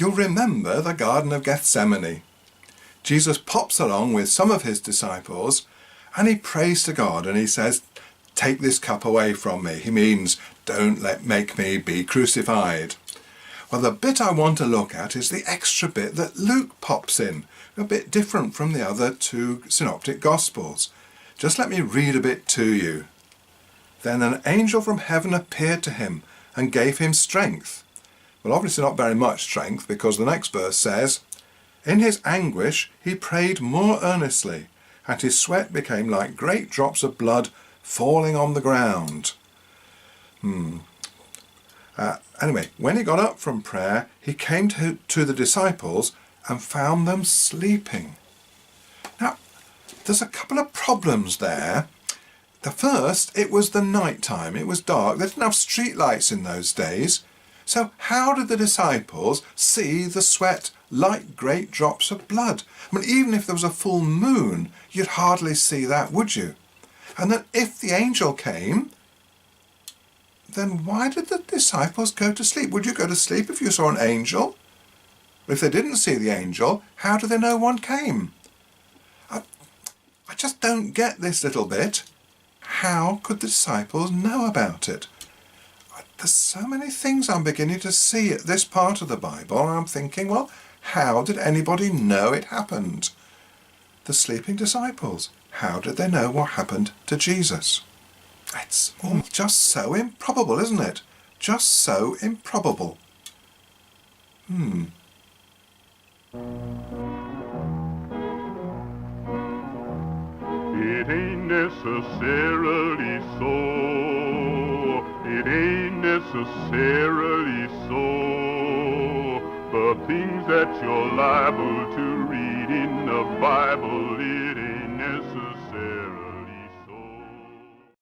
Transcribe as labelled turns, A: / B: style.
A: You'll remember the Garden of Gethsemane. Jesus pops along with some of his disciples and he prays to God and he says, "Take this cup away from me." He means, don't make me be crucified. Well, the bit I want to look at is the extra bit that Luke pops in, a bit different from the other two synoptic gospels. Just let me read a bit to you. "Then an angel from heaven appeared to him and gave him strength." Well, obviously not very much strength, because the next verse says, "In his anguish he prayed more earnestly, and his sweat became like great drops of blood falling on the ground." Anyway, when he got up from prayer, he came to the disciples and found them sleeping. Now, there's a couple of problems there. The first, it was the night time. It was dark. They didn't have street lights in those days. So how did the disciples see the sweat like great drops of blood? I mean, even if there was a full moon, you'd hardly see that, would you? And then if the angel came, then why did the disciples go to sleep? Would you go to sleep if you saw an angel? If they didn't see the angel, how do they know one came? I just don't get this little bit. How could the disciples know about it? There's so many things I'm beginning to see at this part of the Bible, and I'm thinking, well, how did anybody know it happened? The sleeping disciples, how did they know what happened to Jesus? It's all just so improbable, isn't it? Just so improbable.
B: It ain't necessarily so. It ain't necessarily so. The things that you're liable to read in the Bible, it ain't.